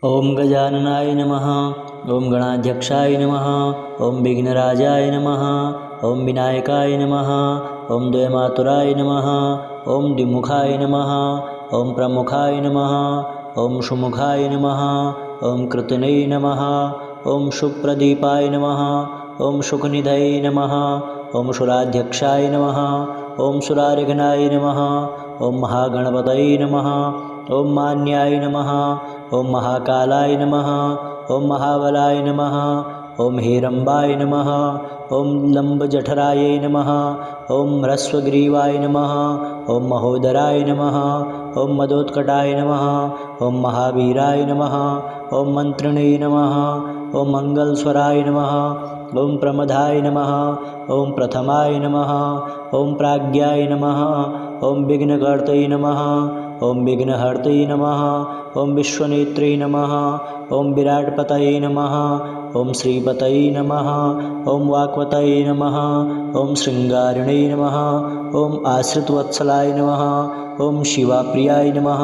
ओम गजाननाय नमः। ओम गणाध्यक्षाय नमः। ओम विघ्नराजाय नमः। ओम विनायकाय नमः। ओम द्वयमातुराय नमः। ओम द्विमुखाय नमः। ओम प्रमुखाय नमः। ओम सुमुखाय नमः। ओम कृतने नमः। ओम सुप्रदीपाय नमः। ओम सुखनिधये नमः। ओम सुराध्यक्षाय नमः। ओम सुरारिघ्नाय नमः। ओम महागणपतये नमः। ओम मान्याय नमः। ओम महाकालाय नमः। ओम महाबलाय नमः। ओम हेरंबाय नमः। ओम लंबजठराय नमः। ओम ह्रस्वग्रीवाय नमः। ओम महोदराय नमः। ओम मदोत्कटाय नमः। ओम महावीराय नमः। ओम मंत्रिणे नमः। ओम मंगलस्वराय नमः। ओम प्रमदाय नमः। ओम प्रथमाय नमः। ओम प्राज्ञाय नमः। ओम विघ्नकर्तये नमः। ओम विघ्नहर्तये नमः। ओम विश्वनेत्रे नमः। ओम विराटपतये नमः। ओम श्रीपतये नमः। ओम वाक्पतये नमः। ओम श्रृंगारिणे नमः। ओम आश्रितवत्सलाय नमः। ओम शिवाप्रियाय नमः।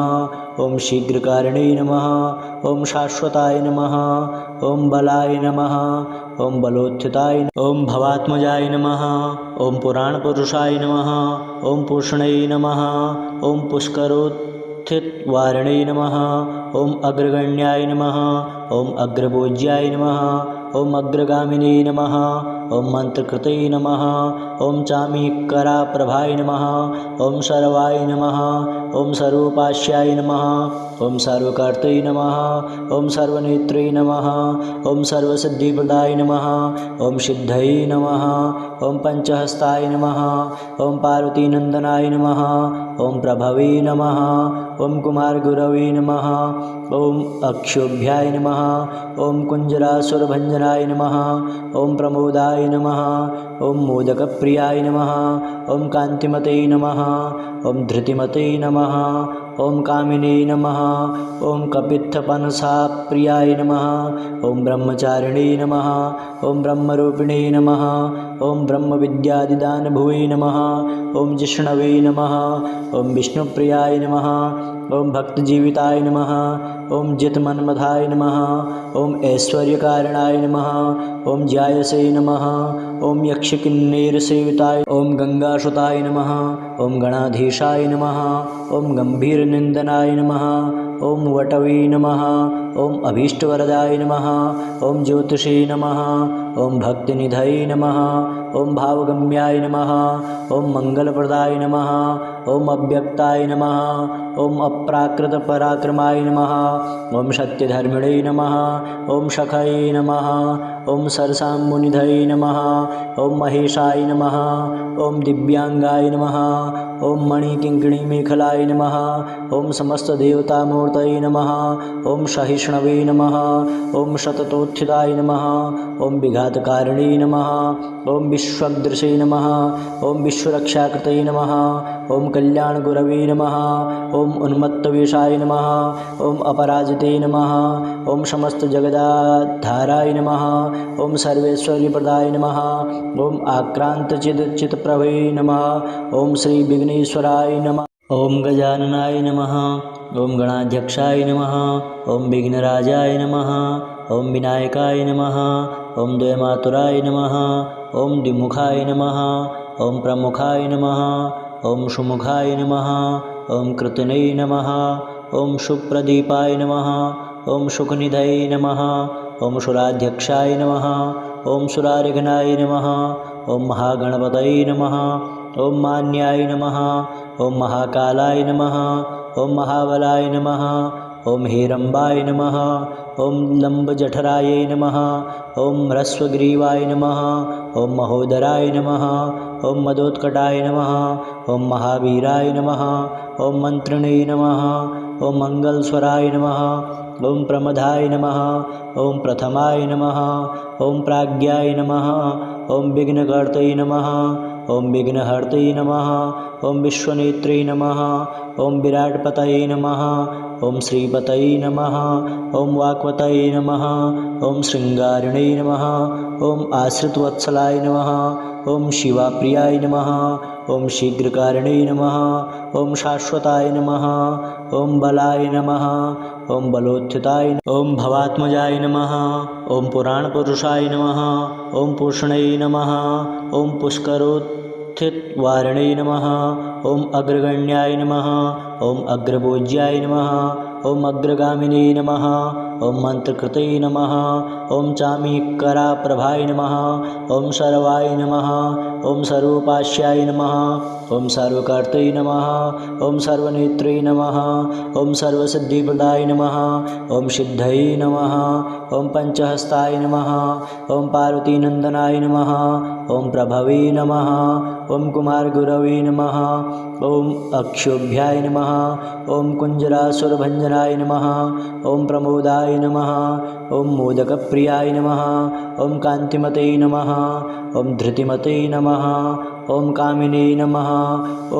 ओम शीघ्रकारिणे नमः। ओम शाश्वताय नमः। ओम बलाय नमः। ओम बलोत्थिताय ओम भवात्मजाय नमः। ओम पुराणपुरुषाय नमः। ओम पूषणे नमः। ओम पुष्करोत्थितवारिणे नमः। ओम अग्रगण्याय नमः। ओम अग्रपूज्याय नमः। ओम अग्रगामिने नमः। ओम मंत्रकृते नमः। ओम चामीकराप्रभाय नमः। ओम सर्वाय नमः। ओम सर्वोपास्याय नमः। ओम सर्वकर्ते नमः। ओम सर्वनेत्रे नमः। ओम सर्वसिद्धिप्रदाय नमः। ओम सिद्धये नमः। ओम पंचहस्ताय नमः। ओम पार्वतीनंदनाय नमः। ओम प्रभवे नमः। ओम कुमारगुरवे नमः। ओम अक्षोभ्याय नमः। ओम कुंजरासुरभंजनाय नमः। ओम प्रमोदाय नमः। ओम मोदकप्रियाय नमः। ओम कांतिमते नमः। ओम धृतिमते नमः। ओम कामिने नमः। ओम कपित्थपनसाप्रियाय नमः। ओम ब्रह्मचारिणे नमः। ओम ब्रह्मरूपिणे नमः। ओम ब्रह्मविद्यादिदानभुवे नमः। ओम जिष्णवे नमः। ओम विष्णुप्रियाय नमः। ओम भक्तजीविताय नमः। ओम जितमन्मथाय नमः। ओम ऐश्वर्यकारणाय नमः। ओम ज्यायसे नमः। ओम यक्षकिन्नेरसेविताय ओम गंगासुताय नमः। ओम गणाधीशाय नमः। ओम गंभीरनिंदनाय नमः। ओम वटवे नमः। ओम अभीष्टवरदाय नमः। ओम ज्योतिषे नमः। ओम भक्तिनिधये नमः। ओम भावगम्याय नमः। ओम मंगलप्रदाय नमः। ओम अव्यक्ताय नमः। ओम अप्राकृतपराक्रमाय नमः। ओम सत्यधर्मिणे नमः। ओम सखये नमः। ओम सरसामुनिधये नमः। ओम महेशाय नमः। ओम दिव्यांगाय नमः। ओम मणिकिंकिणीमेखलाय नमः। ओम समस्तदेवतामूर्तये नमः। ओम सहिष्णवे नमः। ओम शततोत्थिताय नमः। ओम विघातकारिणे नमः। ओम विश्वदृशे नमः। ओम विश्वरक्षाकृतये नमः। ओम कल्याणगुरवे नमः। ओम उन्मत्तवेषाय नमः। ओम अपराजिते नमः। ओम समस्तजगदाधाराय नमः। ओम सर्वैश्वर्यप्रदाय नमः। ओम आक्रांतचित्प्रभवे नमः। ओम श्री विघ्नेश्वराय नमः। ओम गजाननाय नमः। ओम गणाध्यक्षाय नमः। ओम विघ्नराजाय नमः। ओम विनायकाय नमः। ओम द्वयमातुराय नमः। ओम द्विमुखाय नमः। ओम प्रमुखाय नमः। ओम सुमुखाय नमः। ओम कृतने नमः। ओम सुप्रदीपाय नमः। ओम सुखनिधये नमः। ओम सुराध्यक्षाय नमः। ओम सुरारिघ्नाय नमः। ओम महागणपतये नमः। ओम मान्याय नमः। ओम महाकालाय नमः। ओम महाबलाय नमः। ओम हेरंबाय नमः। ओम लंबजठराय नमः। ओम ह्रस्वग्रीवाय नमः। ओम महोदराय नमः। ओम मदोत्कटाय नमः। ओम महावीराय नमः। ओम मंत्रिणे नमः। ओम मंगलस्वराय नमः। ओम प्रमदाय नमः। ओम प्रथमाय नमः। ओम प्राज्ञाय नमः। ओम विघ्नकर्तये नमः। ओम विघ्नहर्तये नमः। ओम विश्वनेत्रे नमः। ओम विराटपतये नमः। ओम श्रीपतये नमः। ओम वाक्पतये नमः। ओम श्रृंगारिणे नमः। ओम आश्रितवत्सलाय नमः। ओम शिवाप्रियाय नमः। ॐ शीघ्रकारिणे नमः ॐ शाश्वताय नमः ॐ बलाय नमः ॐ बलोत्थिताय ॐ भवात्मजाय नमः ॐ पुराणपुरुषाय नमः ॐ पूषणे नमः ॐ पुष्करोत्थितवारिणे नमः ॐ अग्रगण्याय नमः ॐ अग्रपूज्याय नमः ॐ अग्रगामिने नमः ॐ मन्त्रकृते नमः ॐ चामीकराप्रभाय नमः ॐ सर्वाय नमः ॐ सर्वोपास्याय नमः ॐ सर्वकर्ते नमः ॐ सर्वनेत्रे नमः ॐ सर्वसिद्धिप्रदाय नमः ॐ सिद्धये नमः ॐ पञ्चहस्ताय नमः ॐ पार्वतीनन्दनाय नमः ॐ प्रभवे नमः ॐ कुमारगुरवे नमः ॐ अक्षोभ्याय नमः ॐ कुञ्जरासुरभञ्जनाय नमः ॐ प्रमोदाय नमः ॐ मोदकप्रियाय नमः ॐ कान्तिमते नमः ॐ धृतिमते नमः ॐ कामिने नमः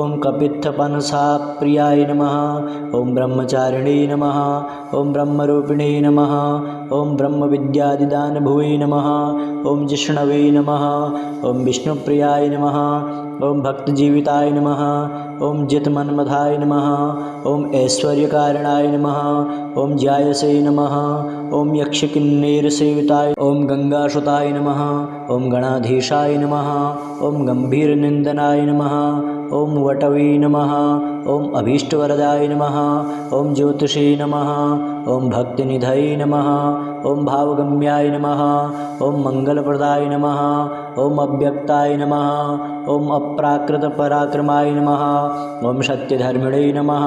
ॐ कपित्थपनसाप्रियाय नमः ॐ ब्रह्मचारिणे नमः ॐ ब्रह्मरूपिणे नमः ॐ ब्रह्मविद्यादिदानभुवे नमः ॐ जिष्णवे नमः ॐ विष्णुप्रियाय नमः ॐ भक्तजीविताय नमः ॐ जितमन्मथाय नमः ॐ ऐश्वर्यकारणाय नमः ॐ ज्यायसे नमः ॐ यक्षकिन्नेरसेविताय ॐ गंगासुताय नमः ॐ गणाधीशाय नमः ॐ गंभीरनिन्दनाय नमः ॐ वटवे नमः ॐ अभीष्टवरदाय नमः ॐ ज्योतिषे नमः ॐ भक्तिनिधये नमः ॐ भावगम्याय नमः ॐ मंगलप्रदाय नमः ॐ अव्यक्ताय नमः ॐ अप्राकृतपराक्रमाय नमः ॐ सत्यधर्मिणे नमः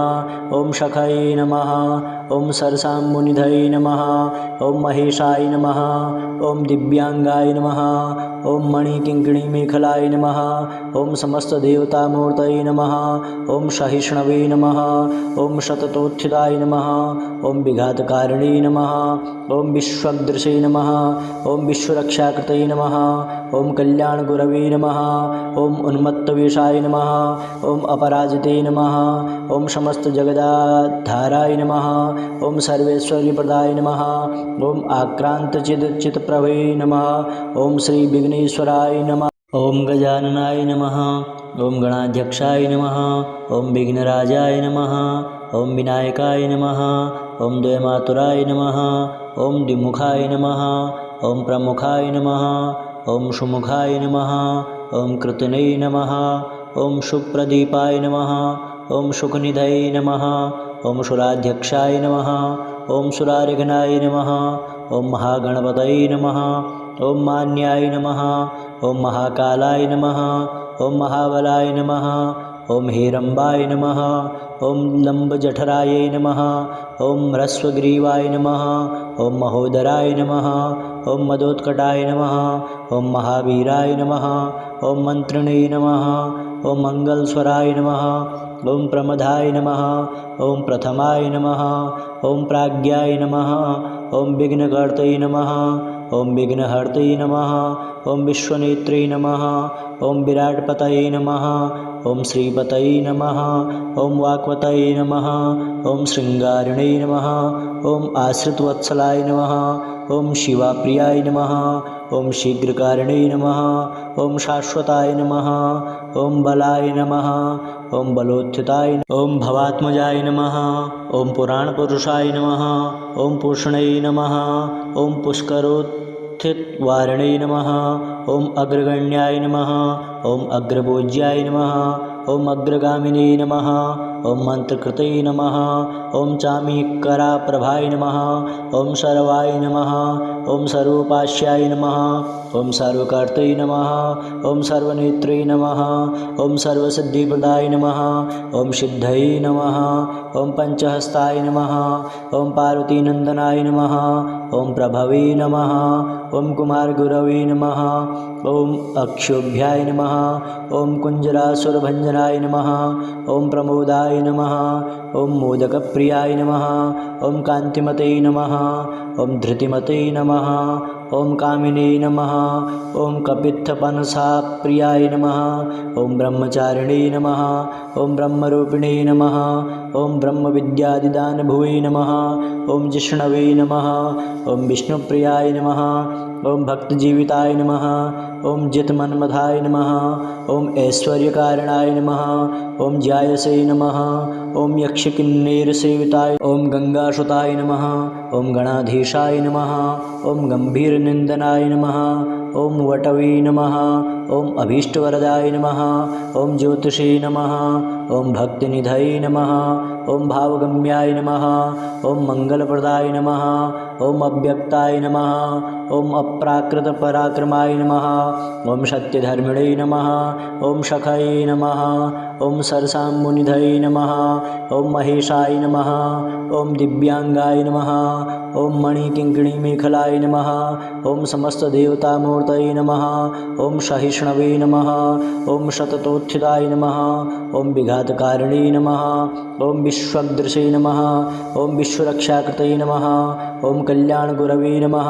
ॐ सखये नमः ॐ सरसामुनिधये नमः ॐ महेशाय नमः ॐ दिव्यांगाय नमः ॐ मणिकिङ्किणीमेखलाय नमः ॐ समस्तदेवतामूर्तये नमः ॐ सहिष्णवे नमः ॐ शततोत्थिताय नमः ॐ विघातकारिणे नमः ॐ विश्वदृशे नमः ॐ विश्वरक्षाकृते नमः ॐ कल्याणगुरवे नमः ॐ उन्मत्तवेषाय नमः ॐ अपराजिते नमः ॐ समस्तजगदाधाराय नमः ॐ सर्वेश्वर्यप्रदाय नमः ॐ आक्रान्तचित्प्रभवे नमः ॐ श्रीविघ्नेश्वराय नमः ॐ गजाननाय नमः ॐ गणाध्यक्षाय नमः ॐ विघ्नराजाय नमः ॐ विनायकाय नमः ॐ द्वयमातुराय नमः ॐ द्विमुखाय नमः ॐ प्रमुखाय नमः ॐ सुमुखाय नमः ॐ कृतने नमः ॐ सुप्रदीपाय नमः ॐ सुखनिधये नमः ॐ सुराध्यक्षाय नमः ॐ सुरारिघ्नाय नमः ॐ महागणपतये नमः ॐ मान्याय नमः ॐ महाकालाय नमः ॐ महाबलाय नमः ॐ हेरम्बाय नमः ॐ लम्बजठराय नमः ॐ ह्रस्वग्रीवाय नमः ॐ महोदराय नमः ॐ मदोत्कटाय नमः ॐ महावीराय नमः ॐ मन्त्रिणे नमः ॐ मंगलस्वराय नमः ॐ प्रमदाय नमः ॐ प्रथमाय नमः ॐ प्राज्ञाय नमः ॐ विघ्नकर्ते नमः ॐ विघ्नहर्ते नमः ॐ विश्वनेत्रे नमः ॐ विराट्पतये नमः ॐ श्रीपतये नमः ॐ वाक्पतये नमः ॐ शृङ्गारिणे नमः ॐ आश्रितवत्सलाय नमः ॐ शिवाप्रियाय नमः ॐ शीघ्रकारिणे नमः ॐ शाश्वताय नमः ॐ बलाय नमः ॐ बलोत्थिताय ॐ भवात्मजाय नमः ॐ पुराणपुरुषाय नमः ॐ पूषणे नमः ॐ पुष्करोत्थितवारिणे नमः ॐ अग्रगण्याय नमः ॐ अग्रपूज्याय नमः ॐ अग्रगामिने नमः ॐ मन्त्रकृते नमः ॐ चामीकराप्रभाय नमः ॐ सर्वाय नमः ॐ सर्वोपास्याय नमः ॐ सर्वकर्ते नमः ॐ सर्वनेत्रे नमः ॐ सर्वसिद्धिप्रदाय नमः ॐ सिद्धये नमः ॐ पञ्चहस्ताय नमः ॐ पार्वतीनन्दनाय नमः ॐ प्रभवे नमः ॐ कुमारगुरवे नमः ॐ अक्षोभ्याय नमः ॐ कुञ्जरासुरभञ्जनाय नमः ॐ प्रमोदाय नमः ॐ मोदकप्रियाय नमः ॐ कान्तिमते नमः ॐ धृतिमते नमः ॐ कामिने नमः ॐ कपित्थपनसाप्रियाय नमः ॐ ब्रह्मचारिणे नमः ॐ ब्रह्मरूपिणे नमः ओम ब्रह्मविद्यादिदानभुवे नमः। ओम जिष्णवे नमः। ओम विष्णुप्रियाय नमः। ओम भक्तजीविताय नमः। ओम जितमन्मथाय नमः। ओम ऐश्वर्यकारणाय नमः। ओम ज्यायसे नमः। ओम यक्षकिन्नेरसेविताय। ओम गंगासुताय नमः। ओम गणाधीशाय नमः। ओम गंभीरनिंदनाय नमः। ओम वटवे नमः। ओम अभीष्टवरदाय नमः। ओम ज्योतिषे नमः। ओम भक्तिनिधये नमः। ओम भावगम्याय नमः। ओम मंगलप्रदाय नमः। ओम अव्यक्ताय नमः। ओम अप्राकृतपराक्रमाय नमः। ओम सत्यधर्मिणे नमः। ओम सखये नमः। ओम सरसामुनिधये नमः। ओम महेशाय नमः। ओम दिव्यांगाय नमः। ओम मणिकिङ्किणीमेखलाय नमः। ओम समस्तदेवतामूर्तये नमः। ओम सहिष्णवे नमः। ओम शततोत्थिताय नमः। ओम विघातकारिणे नमः। ओम विश्वदृशे नमः। ओम विश्वरक्षाकृतये नमः। ओम कल्याणगुरवे नमः।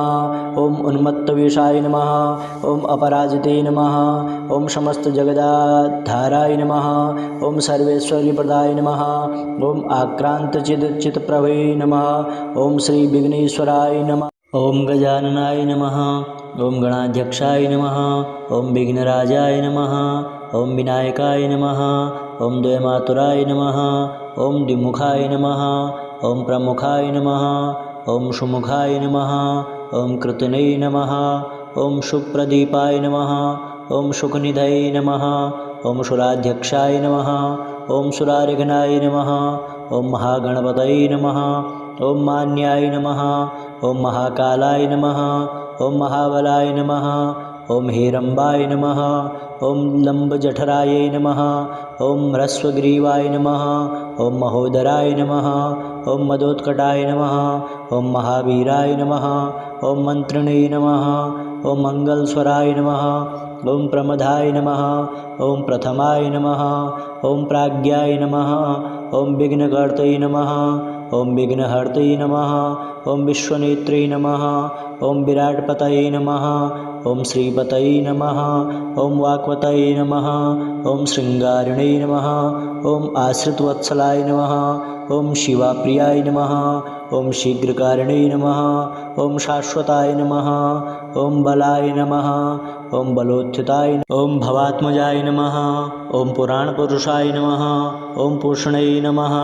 ओम उन्मत्तवेषाय नमः। ओम अपराजिते नमः। ओम समस्तजगदाधाराय नमः। ओम सर्वैश्वर्यप्रदाय नमः। ओम आक्रान्तचित्प्रभवे नमः। ओम श्री विघ्नेश्वराय नमः। ओम गजाननाय नमः। ओम गणाध्यक्षाय नमः। ओम विघ्नराजाय नमः। ओम विनायकाय नमः। ओम द्वयमातुराय नमः। ओम द्विमुखाय नमः। ओम प्रमुखाय नमः। ओम सुमुखाय नमः। ओम कृतने नमः। ओम सुप्रदीपाय नमः। ओम सुखनिधये नमः। ओम सुराध्यक्षाय नमः। ओम सुरारिघ्नाय नमः। ओम महागणपतये नमः। ओम मान्याय नमः। ओम महाकालाय नमः। ओम महाबलाय नमः। ओम हेरम्बाय नमः। ओम लंबजठराय नमः। ओम ह्रस्वग्रीवाय नमः। ओम महोदराय नमः। ओम मदोत्कटाय नमः। ओम महावीराय नमः। ओम मंत्रिणे नमः। ओम मंगलस्वराय नमः। ओम प्रमदाय नमः। ओम प्रथमाय नमः। ओम प्राज्ञाय नमः। ओम विघ्नकर्तये नमः। ओम विघ्नहर्तये नमः। ओम विश्वनेत्रे नमः। ओम विराटपतये नमः। ओम श्रीपतये नमः। ओम वाक्पतये नमः। ओम श्रृंगारिणे नमः। ओम आश्रितवत्सलाय नमः। ओम शिवाप्रियाय नमः। ओम शीघ्रकारिणे नमः। ओम शाश्वताय नमः। ओम बलाय नमः। ओम बलोत्थिताय। ओम भवात्मजाय नमः। ओम पुराणपुरुषाय नमः। ओम पूषणे नमः।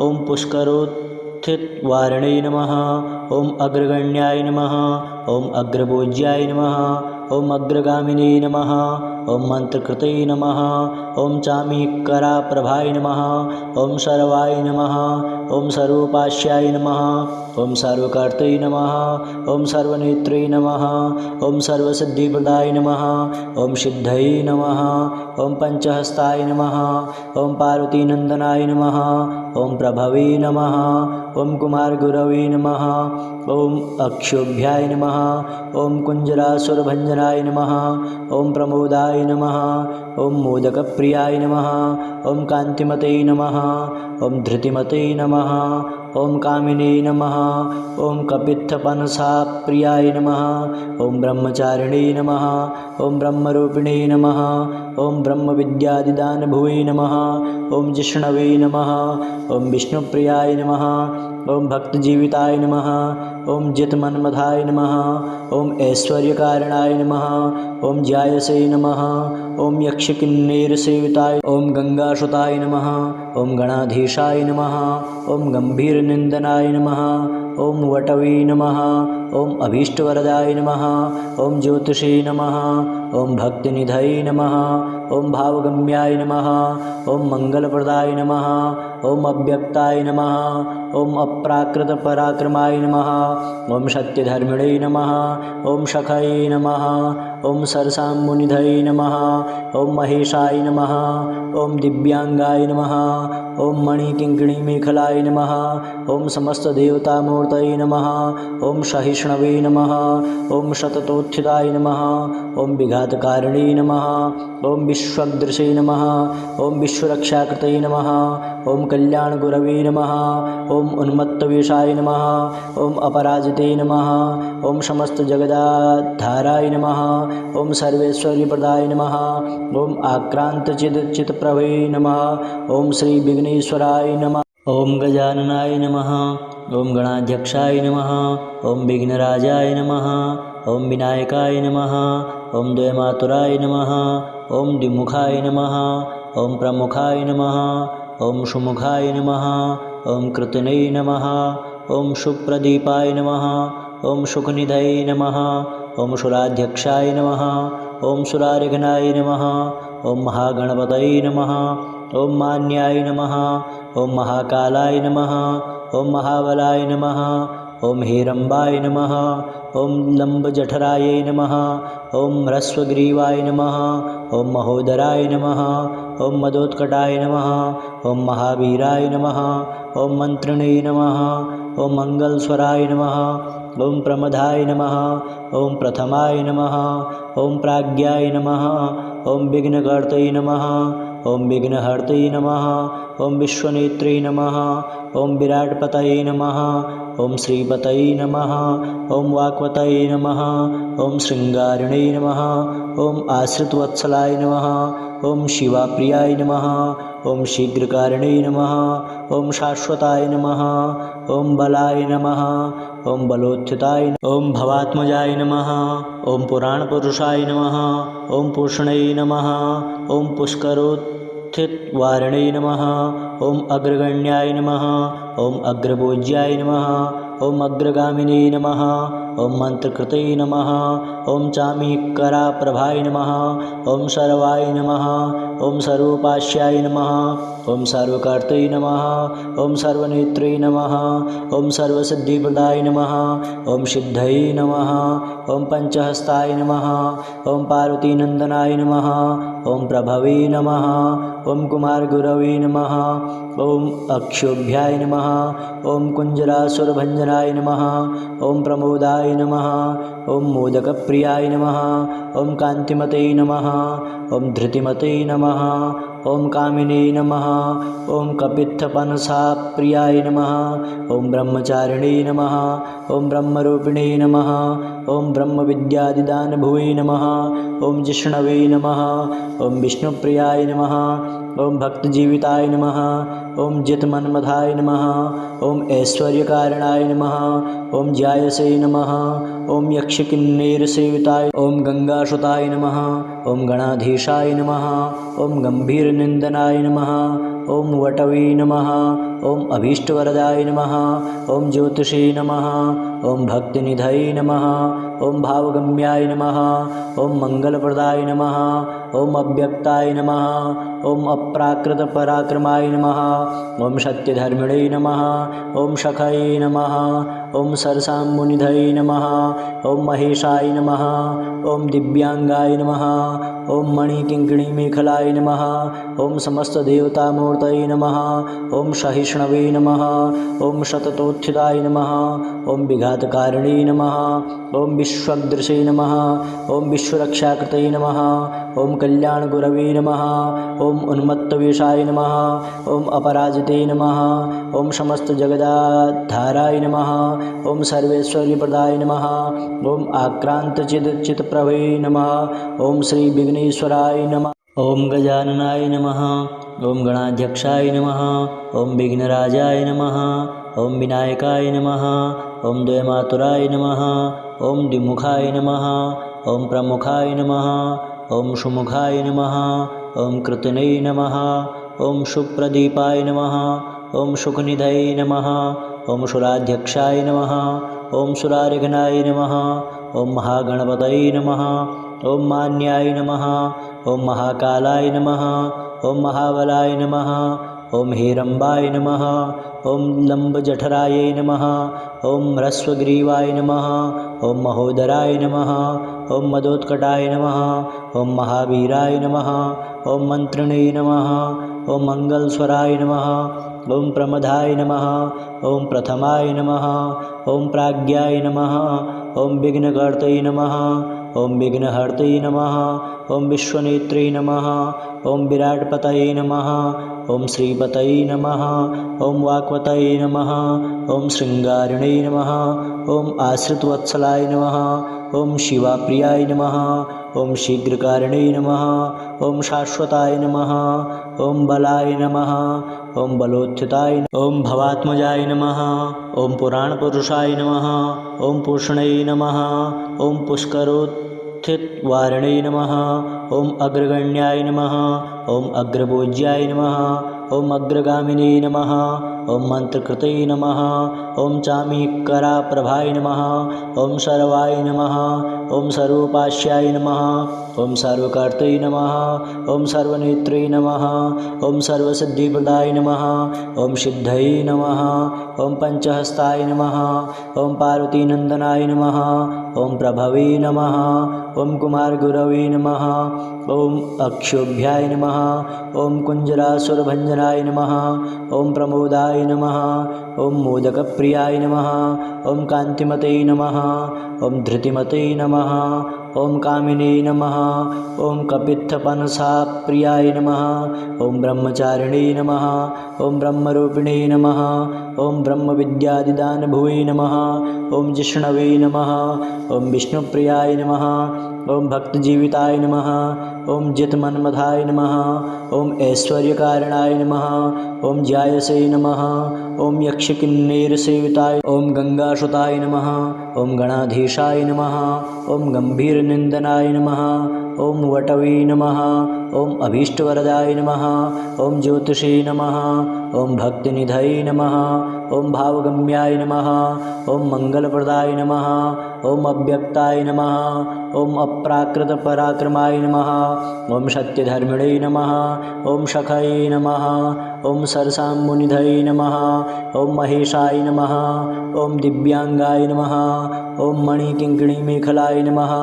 ओम पुष्करोत्थितवारिणे नमः। ओम अग्रगण्याय नमः। ओम अग्रपूज्याय नमः। ओम अग्रगामिने नमः। ओम मंत्रकृते नमः। ओम चामीकराप्रभाय नमः। ओम सर्वाय नमः। ओम सर्वोपास्याय नमः। ओम सर्वकर्ते नमः। ओम सर्वनेत्रे नमः। ओम सर्वसिद्धिप्रदाय नमः। ओम सिद्धये नमः। ओम पंचहस्ताय नमः। ओम पार्वतीनंदनाय नमः। ओम प्रभवे नमः। ओम कुमारगुरवे नमः। ओम अक्षोभ्याय नमः। ओम कुंजरासुरभंजनाय नमः। ओम प्रमोदाय नमः। ओम मोदकप्रियाय नमः। ओम कांतिमते नमः। ओम धृतिमते नमः। ओम कामिने नमः। ओम कपित्थपनसाप्रियाय नमः। ओम ब्रह्मचारिणे नमः। ओम ब्रह्मरूपिणे नमः। ओम ब्रह्मविद्यादिदानभुवे नमः। ओम जिष्णवे नमः। ओम विष्णुप्रियाय नमः। ओम भक्तजीविताय नमः। ओम जितमन्मथाय नमः। ओम ऐश्वर्यकारणाय नमः। ओम ज्यायसे नमः। ओम यक्षकिन्नेरसेविताय। ओम गंगासुताय नमः। ओम गणाधीशाय नमः। ओम गंभीरनिंदनाय नमः। ओम वटवे नमः। ओम अभीष्टवरदाय नमः। ओम ज्योतिषे नमः। ओम भक्तिनिधये नमः। ओम भावगम्याय नमः। ओम मंगलप्रदाय नमः। ओम अव्यक्ताय नमः। ओम अप्राकृतपराक्रमाय नमः। ओम सत्यधर्मिणे नमः। ओम सखये नमः। ओम सरसामुनिधये नमः। ओम महेशाय नमः। ओम दिव्यांगाय नमः। ओम मणिकिङ्किणीमेखलाय नमः। ओम समस्तदेवतामूर्तये नमः। ओम सहिष्णवे नमः। ओम शततोत्थिताय नमः। ओम विघातकारिणे नमः। ओम विश्वदृशे नमः। ओम विश्वरक्षाकृतये नमः। ओम कल्याणगुरवे नमः। ओम उन्मत्तवेषाय नमः। ओम अपराजिते नमः। ओम समस्तजगदाधाराय नमः। ओम सर्वैश्वर्यप्रदाय नमः। ओम आक्रान्तचित्प्रभवे नमः। ओम श्री विघ्नेश्वराय नमः। ओम गजाननाय नमः। ओम गणाध्यक्षाय नमः। ओम विघ्नराजाय नमः। ओम विनायकाय नमः। ओम द्वयमातुराय नमः। ओम द्विमुखाय नमः। ओम प्रमुखाय नमः। ओम सुमुखाय नमः। ओम कृतने नमः। ओम सुप्रदीपाय नमः। ओम सुखनिधये नमः। ओम सुराध्यक्षाय नमः। ओम सुरारिघ्नाय नमः। ओम महागणपतये नमः। ओम मान्याय नमः। ओम महाकालाय नमः। ओम महाबलाय नमः। ओम हेरम्बाय नमः। ओम लंबजठराय नमः। ओम ह्रस्वग्रीवाय नमः। ओम महोदराय नमः। ओम मदोत्कटाय नमः। ओम महावीराय नमः। ओम मंत्रिणे नमः। ओम मंगलस्वराय नमः। ओम प्रमदाय नमः। ओम प्रथमाय नमः। ओम प्राज्ञाय नमः। ओम विघ्नकर्तये नमः। ओम विघ्नहर्तये नमः। ओम विश्वनेत्रे नमः। ओम विराटपतये नमः। ओम श्रीपतये नमः। ओम वाक्पतये नमः। ओम श्रृंगारिणे नमः। ओम आश्रितवत्सलाय नमः। ओम शिवाप्रियाय नमः। ओम शीघ्रकारिणे नमः। ओम शाश्वताय नमः। ओम बलाय नमः। ओम बलोत्थिताय ओम भवात्मजाय नमः। ओम पुराणपुरुषाय नमः। ओम पूषणे नमः। ओम पुष्करोत्थितवारिणे नमः। ओम अग्रगण्याय नमः। ओम अग्रपूज्याय नमः। ओम अग्रगामिने नमः। ओम मंत्रकृते नमः। ओम चामीकराप्रभाय नमः। ओम सर्वाय नमः। ओम सर्वोपास्याय नमः। ओम सर्वकर्ते नमः। ओम सर्वनेत्रे नमः। ओम सर्वसिद्धिप्रदाय नमः। ओम सिद्धये नमः। ओम पंचहस्ताय नमः। ओम पार्वतीनंदनाय नमः। ओम प्रभवे नमः। ओम कुमारगुरवे नमः। ओम अक्षोभ्याय नमः। ओम कुंजरासुरभंजनाय नमः। ओम प्रमोदाय नमः। ओम मोदकप्रियाय नमः। ओम कांतिमते नमः। ओम धृतिमते नमः। ओम कामिने नमः। ओम कपित्थपनसाप्रियाय नमः। ओम ब्रह्मचारिणे नमः। ओम ब्रह्मरूपिणे नमः। ओम ब्रह्मविद्यादिदानभुवे नमः। ओम जिष्णवे नमः। ओम विष्णुप्रियाय नमः। ओम भक्तजीविताय नमः। ओम जितमन्मथाय नमः। ओम ऐश्वर्यकारणाय नमः। ओम ज्यायसे नमः। ओम यक्षकिन्नेरसेविताय ओम गंगासुताय नमः। ओम गणाधीशाय नमः। ओम गंभीरनिंदनाय नमः। ओम वटवे नमः। ओम अभीष्टवरदाय नमः। ओम ज्योतिषे नमः। ओम भक्तिनिधये नमः। ओम भावगम्याय नमः। ओम मंगलप्रदाय नमः। ओम अव्यक्ताय नमः। ओम अप्राकृतपराक्रमाय नमः। ओम सत्यधर्मिणे नमः। ओम शखये नमः। ओम सरसामुनिधये नमः। ओम महेशाय नमः। ओम दिव्यांगाय नमः। ओम मणिकिङ्किणीमेखलाय नमः। ओम समस्तदेवतामूर्तये नमः। ओम सहिष्णवे नमः। ओम शततोत्थिताय नमः। ओम विघातकारिणे नमः। ओम विश्वदृशे नमः। ओम विश्वरक्षाकृतये नमः। ओम कल्याणगुरवे नमः। ओम उन्मत्तवेषाय नमः। ओम अपराजिते नमः। ओम समस्तजगदाधाराय नमः। ओम सर्वैश्वर्यप्रदाय नमः। ओम आक्रान्तचित्प्रभवे नमः। ओम श्री विघ्नेश्वराय नमः। ओम गजाननाय नमः। ओम गणाध्यक्षाय नमः। ओम विघ्नराजाय नमः। ओम विनायकाय नमः। ओम द्वयमातुराय नमः। ओम द्विमुखाय नमः। ओम प्रमुखाय नमः। ओम सुमुखाय नमः। ओम कृतने नमः। ओम सुप्रदीपाय नमः। ओम सुखनिधये नमः। ओम सुराध्यक्षाय नमः। ओम सुरारिघ्नाय नमः। ओम महागणपतये नमः। ओम मान्याय नमः। ओम महाकालाय नमः। ओम महाबलाय नमः। ओम हेरम्बाय नमः। ओम लंबजठराय नमः। ओम ह्रस्वग्रीवाय नमः। ओम महोदराय नमः। ओम मदोत्कटाय नमः। ओम महावीराय नमः। ओम मंत्रिणे नमः। ओम मंगलस्वराय नमः। ओम प्रमदाय नमः। ओम प्रथमाय नमः। ओम प्राज्ञाय नमः। ओम विघ्नकर्तये नमः। ओम विघ्नहर्तये नमः। ओम विश्वनेत्रे नमः। ओम विराटपतये नमः। ओम श्रीपतये नमः। ओम वाक्पतये नमः। ओम श्रृंगारिणे नमः। ओम आश्रितवत्सलाय नमः। ओम शिवाप्रियाय नमः। ओम शीघ्रकारिणे नमः। ओम शाश्वताय नमः। ओम बलाय नमः। ॐ बलोत्थिताय ॐ भवात्मजाय नमः ॐ पुराणपुरुषाय नमः ॐ पूषणे नमः ॐ पुष्करोत्थितवारिणे नमः ॐ अग्रगण्याय नमः ॐ अग्रपूज्याय नमः ॐ अग्रगामिने नमः ॐ मन्त्रकृते नमः ॐ चामीकराप्रभाय नमः ॐ सर्वाय नमः ॐ सर्वोपास्याय नमः ॐ सर्वकर्ते नमः ॐ सर्वनेत्रे नमः ॐ सर्वसिद्धिप्रदाय नमः ॐ सिद्धये नमः ॐ पञ्चहस्ताय नमः ॐ पार्वतीनन्दनाय नमः ॐ प्रभवे नमः ॐ कुमारगुरवे नमः ॐ अक्षोभ्याय नमः ॐ कुञ्जरासुरभञ्जनाय नमः ॐ प्रमोदाय नमः ॐ मोदकप्रियाय नमः ॐ कान्तिमते नमः ॐ धृतिमते नमः ॐ कामिने नमः ॐ कपित्थपनसाप्रियाय नमः ॐ ब्रह्मचारिणे नमः ॐ ब्रह्मरूपिणे नमः ॐ ब्रह्मविद्यादिदानभुवे नमः ॐ जिष्णवे नमः ॐ विष्णुप्रियाय नमः ॐ भक्तजीविताय नमः ॐ जितमन्मथाय नमः ॐ ऐश्वर्यकारणाय नमः ॐ ज्यायसे नमः ॐ यक्षकिन्नेरसेविताय ॐ गङ्गासुताय नमः ॐ गणाधीशाय नमः ॐ गम्भीरनिन्दनाय नमः ॐ वटवे नमः ॐ अभीष्टवरदाय नमः ॐ ज्योतिषे नमः ॐ भक्तिनिधये नमः ॐ भावगम्याय नमः ॐ मङ्गलप्रदाय नमः ॐ अव्यक्ताय नमः ॐ अप्राकृतपराक्रमाय नमः ॐ सत्यधर्मिणे नमः ॐ शखये नमः ॐ सरसामुनिधये नमः ॐ महेशाय नमः ॐ दिव्यांगाय नमः ॐ मणिकिङ्किणीमेखलाय नमः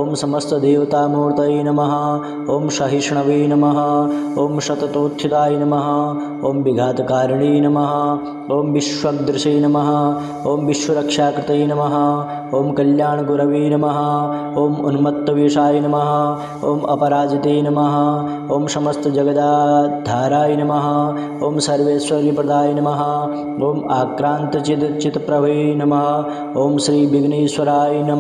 ॐ समस्तदेवतामूर्तये नमः ॐ सहिष्णवे नमः ॐ शततोत्थिताय नमः ॐ विघातकारिणे नमः ॐ विश्वदृशे नमः ॐ विश्वरक्षाकृते नमः ॐ कल्याणगुरवे नमः ॐ उन्मत्तवेषाय नमः ॐ अपराजिते नमः ॐ समस्तजगदाधाराय नमः ॐ सर्वेश्वर्यप्रदाय नमः ॐ आक्रान्तचित्तप्रभवे नमः ॐ श्रीविघ्नेश्वराय नमः।